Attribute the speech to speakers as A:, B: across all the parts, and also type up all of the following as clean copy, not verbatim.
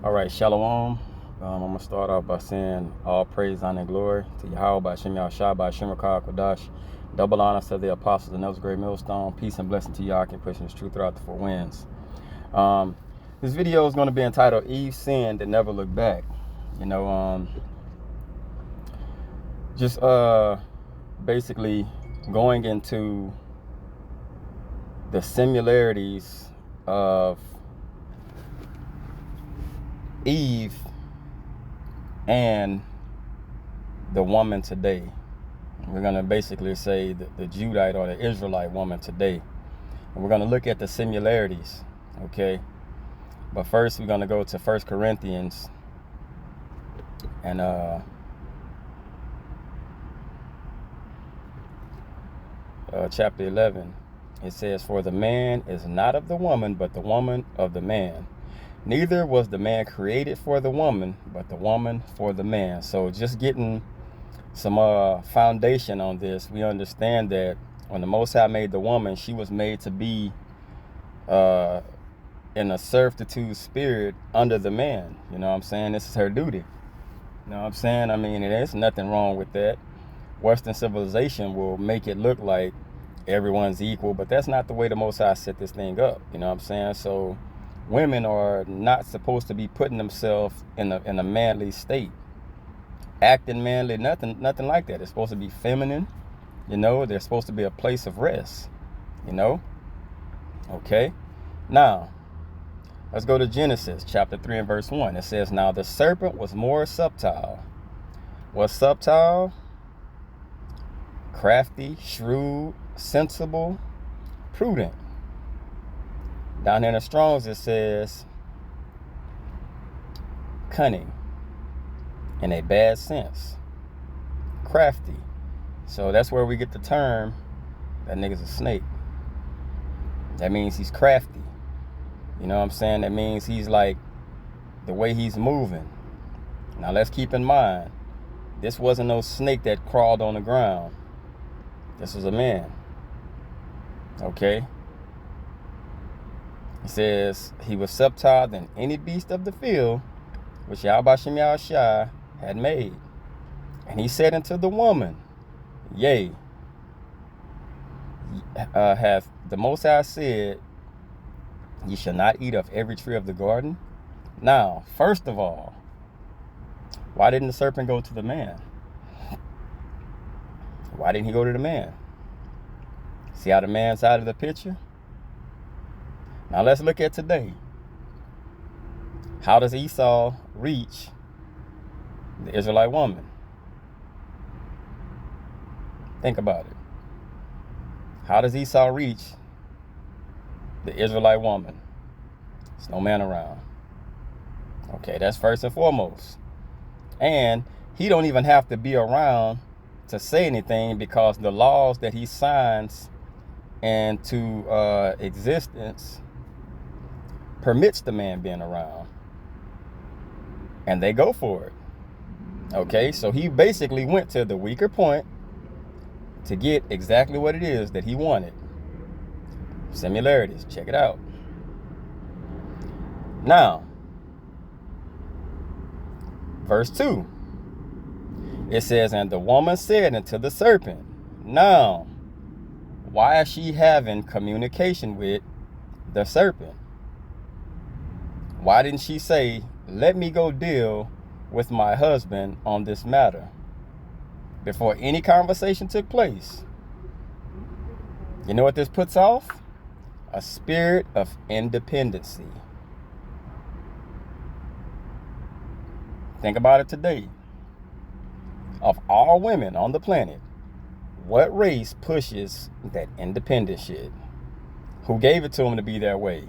A: All right, Shalom. I'm going to start off by saying all praise, honor, and glory to Yahweh, by Shem Yahshua, by Shem Rakah Kodash. Double honor to the apostles and those great millstone. Peace and blessing to Yah, and pushing His truth throughout the four winds. This video is going to be entitled Eve Sinned and Never Looked Back. Just basically going into the similarities of Eve and the woman today. We're going to basically say the Judite or the Israelite woman today. And we're going to look at the similarities, okay? But first, we're going to go to 1 Corinthians and chapter 11. It says, "For the man is not of the woman, but the woman of the man. Neither was the man created for the woman, but the woman for the man." So just getting some foundation on this, we understand that when the Most High made the woman, she was made to be in a servitude spirit under the man. You know what I'm saying? This is her duty. You know what I'm saying? I mean, there's nothing wrong with that. Western civilization will make it look like everyone's equal, but that's not the way the Most High set this thing up. You know what I'm saying? So women are not supposed to be putting themselves in a manly state, acting manly, nothing like that. It's supposed to be feminine. They're supposed to be a place of rest. Okay. Now let's go to Genesis chapter 3 and verse 1. It says, "Now the serpent was more subtle." Was subtle? Crafty, shrewd, sensible, prudent. Down here in the Strong's it says cunning in a bad sense. Crafty. So that's where we get the term that nigga's a snake. That means he's crafty. You know what I'm saying? That means he's like the way he's moving. Now let's keep in mind, this wasn't no snake that crawled on the ground. This was a man. Okay? He says he was subtile than any beast of the field which Yahweh Shem Yahushua had made. And he said unto the woman, Yea, hath the Most High said, Ye shall not eat of every tree of the garden? Now, first of all, why didn't the serpent go to the man? Why didn't he go to the man? See how the man's out of the picture? Now let's look at today. How does Esau reach the Israelite woman? Think about it. How does Esau reach the Israelite woman? There's no man around. Okay, that's first and foremost. And he don't even have to be around to say anything, because the laws that he signs into existence permits the man being around. And they go for it. Okay, so he basically went to the weaker point to get exactly what it is that he wanted. Similarities, check it out. Now, verse 2. It says, "And the woman said unto the serpent." Now, why is she having communication with the serpent? Why didn't she say, "Let me go deal with my husband on this matter," before any conversation took place? You know what this puts off? A spirit of independency. Think about it today. Of all women on the planet, what race pushes that independent shit? Who gave it to them to be that way?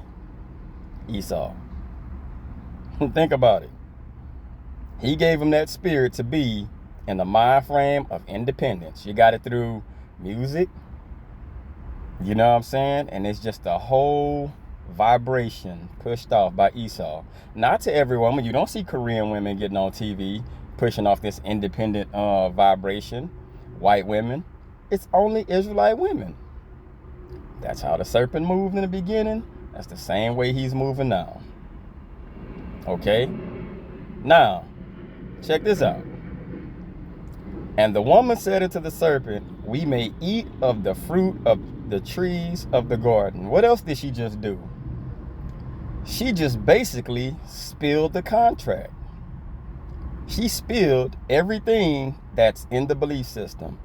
A: Esau. Think about it. He gave him that spirit to be in the mind frame of independence. You got it through music. You know what I'm saying? And it's just a whole vibration pushed off by Esau. Not to every woman. You don't see Korean women getting on TV pushing off this independent vibration. White women. It's only Israelite women. That's how the serpent moved in the beginning. That's the same way he's moving now. Okay? Now, check this out. And the woman said unto the serpent, we may eat of the fruit of the trees of the garden. What else did she just do? She just basically spilled the contract. She spilled everything that's in the belief system.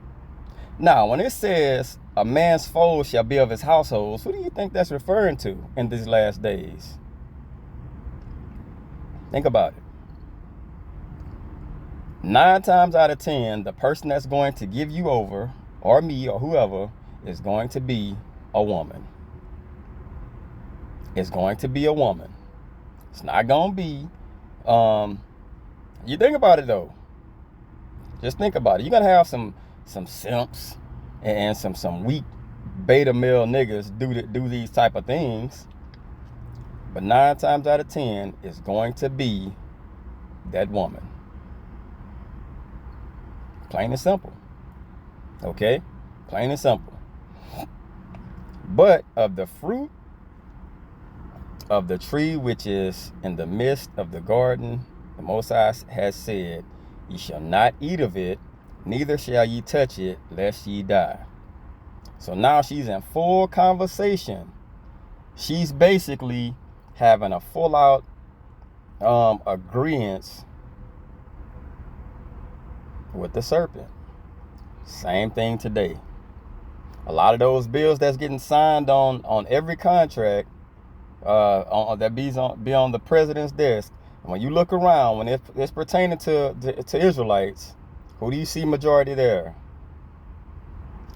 A: Now, when it says a man's foe shall be of his household, who do you think that's referring to in these last days? Think about it. 9 times out of 10, the person that's going to give you over, or me, or whoever, is going to be a woman. It's going to be a woman. It's not going to be, you think about it though. Just think about it. You're going to have some simps and some weak beta male niggas do these type of things. But 9 times out of 10, it's going to be that woman. Plain and simple. Okay? Plain and simple. But of the fruit of the tree which is in the midst of the garden, the Most High has said, ye shall not eat of it, neither shall ye touch it, lest ye die. So now she's in full conversation. She's basically having a full out agreement with the serpent. Same thing today. A lot of those bills that's getting signed on every contract that be on the president's desk. And when you look around, when it's pertaining to Israelites, who do you see majority there?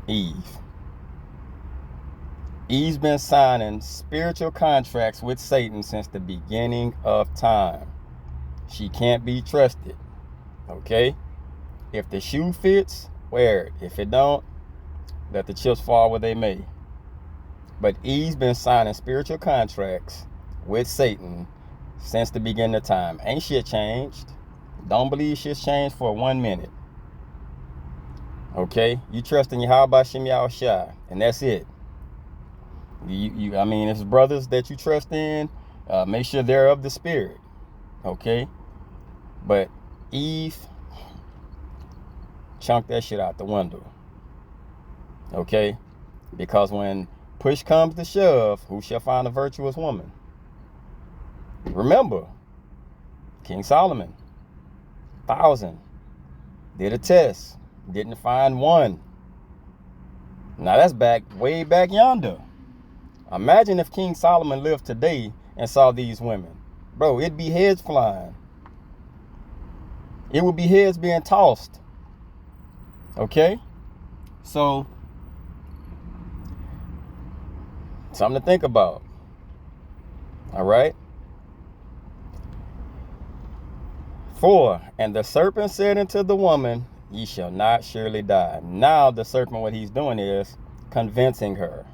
A: Eve. Eve's been signing spiritual contracts with Satan since the beginning of time. She can't be trusted. Okay? If the shoe fits, wear it. If it don't, let the chips fall where they may. But Eve's been signing spiritual contracts with Satan since the beginning of time. Ain't shit changed. Don't believe shit's changed for 1 minute. Okay? You trust in Yahweh Shem Yahushua, and that's it. I mean, if it's brothers that you trust in, make sure they're of the spirit. Okay? But Eve chunked that shit out the window. Okay? Because when push comes to shove, who shall find a virtuous woman? Remember, King Solomon, 1,000, did a test, didn't find one. Now that's way back yonder. Imagine if King Solomon lived today and saw these women. Bro, it'd be heads flying. It would be heads being tossed. Okay? So, something to think about. All right? 4, and the serpent said unto the woman, ye shall not surely die. Now the serpent, what he's doing is convincing her.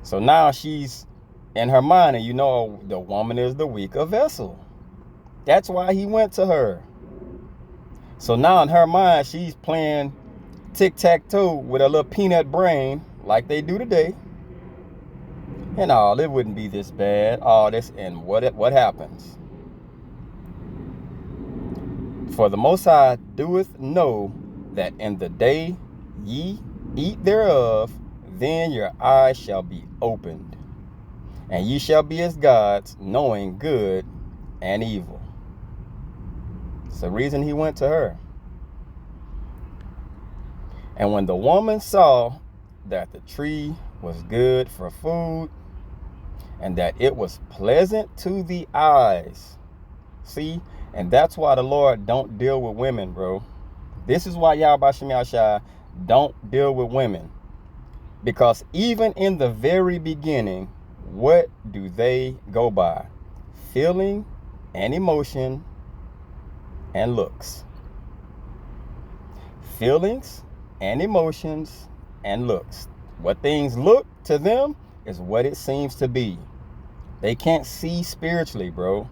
A: So now she's in her mind, and you know the woman is the weaker vessel. That's why he went to her. So now in her mind, she's playing tic-tac-toe with a little peanut brain like they do today. And all, it wouldn't be this bad. All this, and what happens? For the Most High doeth know that in the day ye eat thereof, then your eyes shall be opened, and ye shall be as gods, knowing good and evil. It's the reason he went to her. And when the woman saw that the tree was good for food, and that it was pleasant to the eyes. See? And that's why the Lord don't deal with women, bro. This is why Yahweh Shem Yahushua don't deal with women. Because even in the very beginning, what do they go by? Feeling and emotion and looks. Feelings and emotions and looks. What things look to them is what it seems to be. They can't see spiritually, bro.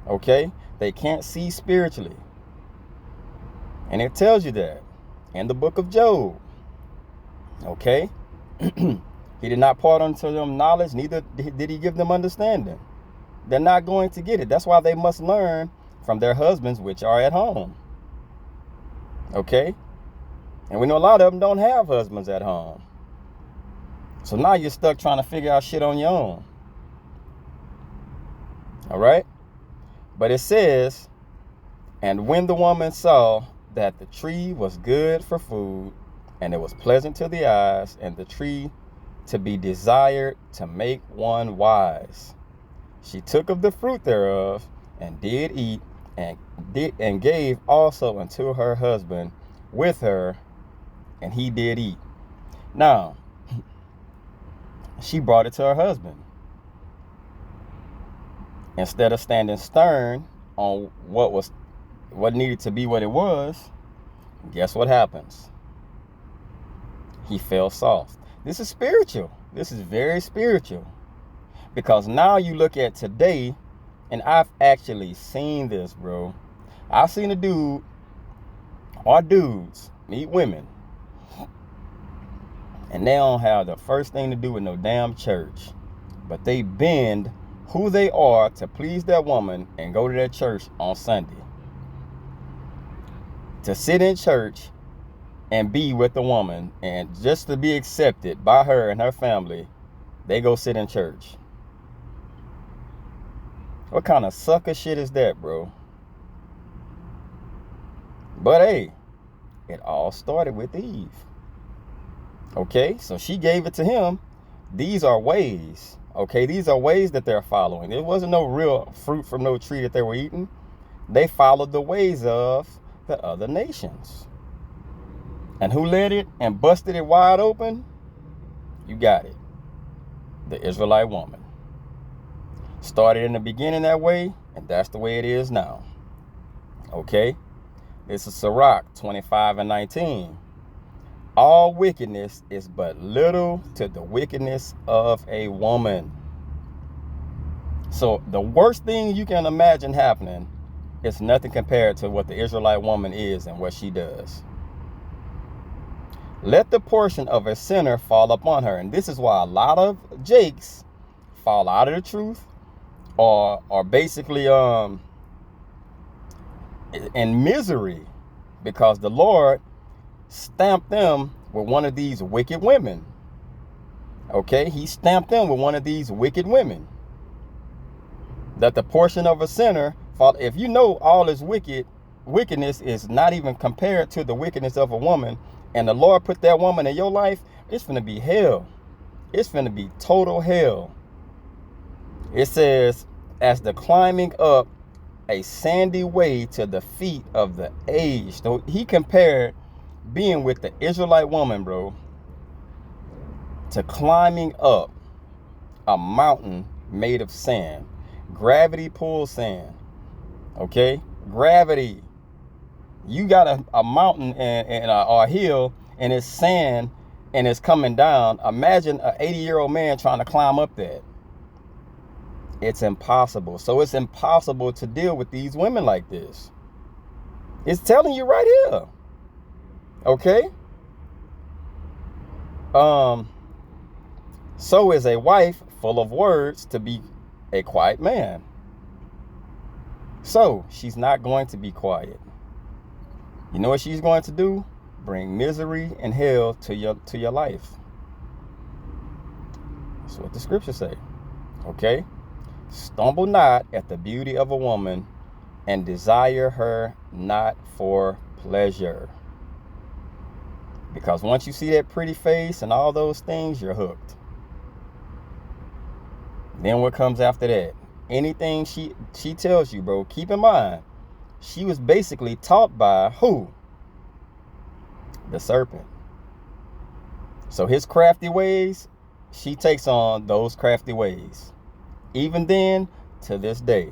A: Okay? They can't see spiritually. And it tells you that in the book of Job. Okay? He did not part unto them knowledge, neither did he give them understanding. they're not going to get it. That's why they must learn from their husbands, which are at home. Okay? And we know a lot of them don't have husbands at home. So now you're stuck trying to figure out shit on your own. All right? But it says, and when the woman saw that the tree was good for food, and it was pleasant to the eyes, and the tree to be desired to make one wise, she took of the fruit thereof, and did eat, and gave also unto her husband with her, and he did eat. Now, she brought it to her husband. Instead of standing stern on what needed to be what it was, guess what happens? He fell soft. This is spiritual. This is very spiritual. Because now you look at today, and I've actually seen this, bro. I've seen a dude or dudes meet women, and they don't have the first thing to do with no damn church, but they bend who they are to please that woman and go to that church on Sunday. To sit in church and be with the woman, and just to be accepted by her and her family, they go sit in church. What kind of sucker shit is that, bro? But hey, it all started with Eve. Okay, so she gave it to him. These are ways. Okay, these are ways that they're following. There wasn't no real fruit from no tree that they were eating. They followed the ways of the other nations. And who led it and busted it wide open? You got it. The Israelite woman. Started in the beginning that way, and that's the way it is now. Okay? This is Sirach 25:19. All wickedness is but little to the wickedness of a woman. So the worst thing you can imagine happening is nothing compared to what the Israelite woman is and what she does. Let the portion of a sinner fall upon her. And this is why a lot of Jakes fall out of the truth, or basically in misery, because the Lord stamped them with one of these wicked women. Okay, he stamped them with one of these wicked women. That the portion of a sinner fall. If you know all this wickedness is not even compared to the wickedness of a woman, and the Lord put that woman in your life, it's finna be hell. It's finna be total hell. It says, as the climbing up a sandy way to the feet of the aged. So he compared being with the Israelite woman, bro, to climbing up a mountain made of sand. Gravity pulls sand. Okay? Gravity. You got a mountain and a hill, and it's sand, and it's coming down. Imagine an 80-year-old man trying to climb up that. It's impossible. So it's impossible to deal with these women like this. It's telling you right here. Okay? So is a wife full of words to be a quiet man. So she's not going to be quiet. You know what she's going to do? Bring misery and hell to your life. That's what the scriptures say. Okay? Stumble not at the beauty of a woman, and desire her not for pleasure. Because once you see that pretty face and all those things, you're hooked. Then what comes after that? Anything she tells you, bro, keep in mind, she was basically taught by who? The serpent. So his crafty ways, she takes on those crafty ways. Even then, to this day.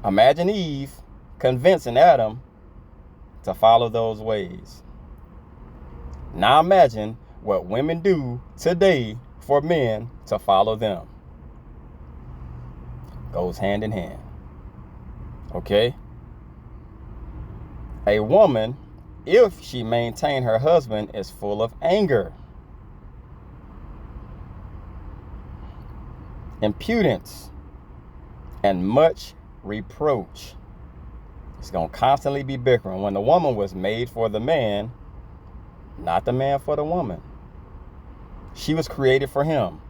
A: Imagine Eve convincing Adam to follow those ways. Now imagine what women do today for men to follow them. Goes hand in hand. Okay? A woman, if she maintain her husband, is full of anger, impudence, and much reproach. It's going to constantly be bickering. When the woman was made for the man, not the man for the woman. She was created for him.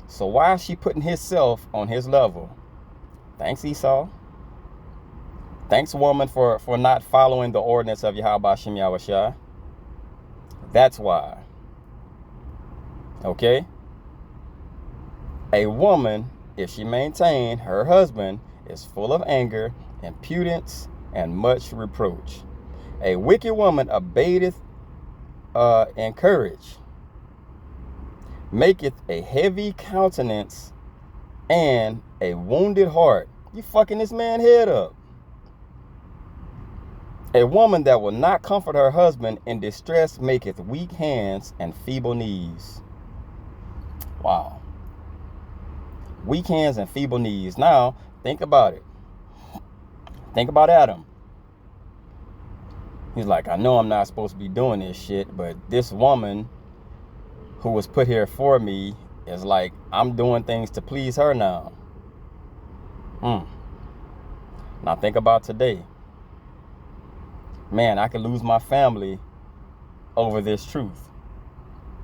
A: So why is she putting herself on his level? Thanks, Esau. Thanks, woman, for not following the ordinance of Yahweh Shem Yahushua. That's why. Okay? A woman, if she maintain her husband is full of anger, impudence, and much reproach. A wicked woman abateth in courage, maketh a heavy countenance and a wounded heart. You fucking this man head up. A woman that will not comfort her husband in distress maketh weak hands and feeble knees. Wow. Weak hands and feeble knees. Now, think about it. Think about Adam. He's like, I know I'm not supposed to be doing this shit, but this woman who was put here for me is like, I'm doing things to please her now. Now think about today. Man, I could lose my family over this truth.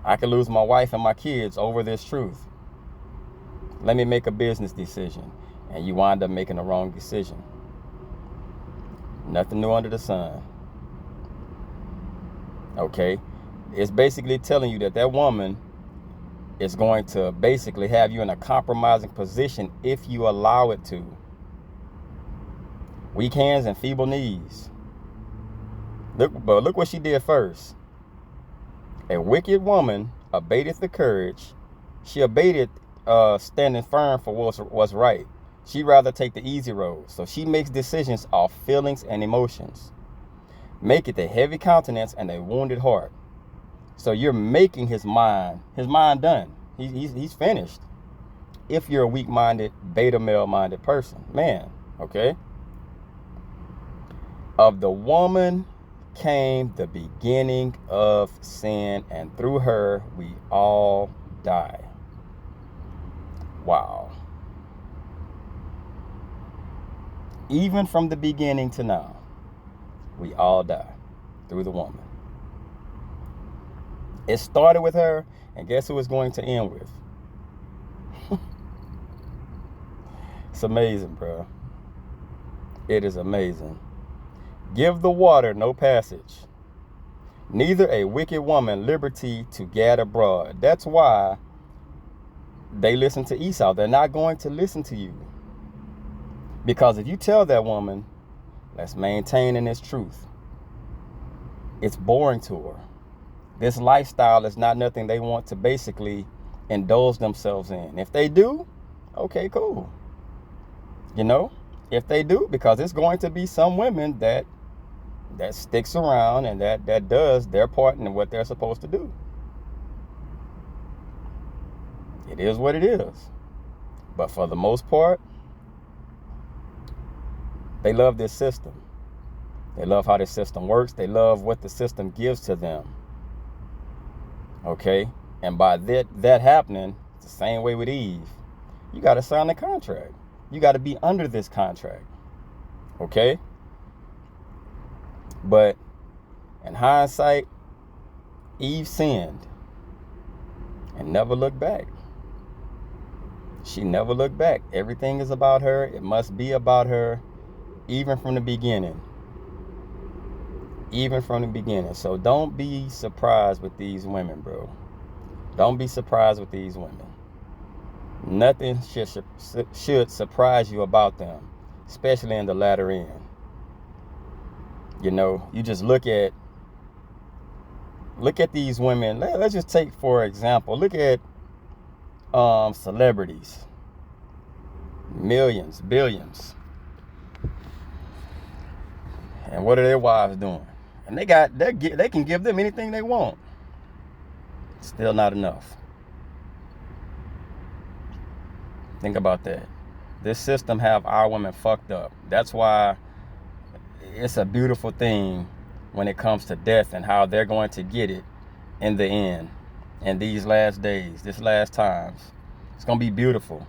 A: I could lose my wife and my kids over this truth. Let me make a business decision, and you wind up making the wrong decision. Nothing new under the sun. Okay? It's basically telling you that that woman is going to basically have you in a compromising position if you allow it to. Weak hands and feeble knees. Look what she did first. A wicked woman abateth the courage. She abated standing firm for what's right. She'd rather take the easy road. So she makes decisions off feelings and emotions. Maketh a heavy countenance and a wounded heart. So you're making his mind done. He's finished. If you're a weak-minded, beta male-minded person. Man, okay? Of the woman came the beginning of sin, and through her we all die. Wow. Even from the beginning to now, we all die through the woman. It started with her, and guess who it's going to end with? It's amazing, bro. It is amazing. Give the water no passage, neither a wicked woman liberty to gad abroad. That's why they listen to Esau. They're not going to listen to you. Because if you tell that woman, let's maintain in this truth, it's boring to her. This lifestyle is not nothing they want to basically indulge themselves in. If they do, okay, cool. You know, if they do, because it's going to be some women that sticks around and that does their part in what they're supposed to do. It is what it is. But for the most part, they love this system. They love how this system works. They love what the system gives to them. Okay? And by that happening, it's the same way with Eve. You got to sign the contract. You got to be under this contract. Okay? But in hindsight, Eve sinned and never looked back. She never looked back. Everything is about her. It must be about her, even from the beginning. Even from the beginning. So don't be surprised with these women, bro. Don't be surprised with these women. Nothing should surprise you about them, especially in the latter end. You know, you just look at these women. Let's just take, for example, look at celebrities. Millions, billions. And what are their wives doing? And they can give them anything they want. Still not enough. Think about that. This system have our women fucked up. That's why it's a beautiful thing when it comes to death and how they're going to get it in the end. In these last days, this last times. It's going to be beautiful.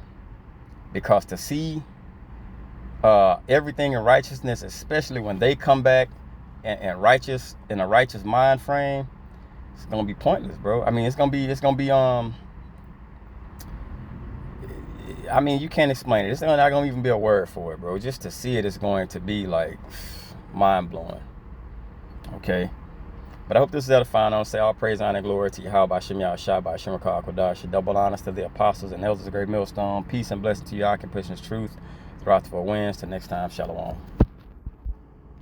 A: Because to see everything in righteousness, especially when they come back and righteous in a righteous mind frame, it's gonna be pointless, bro. I mean, it's gonna be I mean, you can't explain it. It's not gonna even be a word for it, bro. Just to see it is going to be like mind blowing. Okay. But I hope this is edifying. I'll say all praise, honor, and glory to Yahweh, Shem Yahushua, by Shem Kodash, double honors to the apostles and elders of the great millstone. Peace and blessing to you. I can push this truth throughout the 4 winds. Till next time, shalom.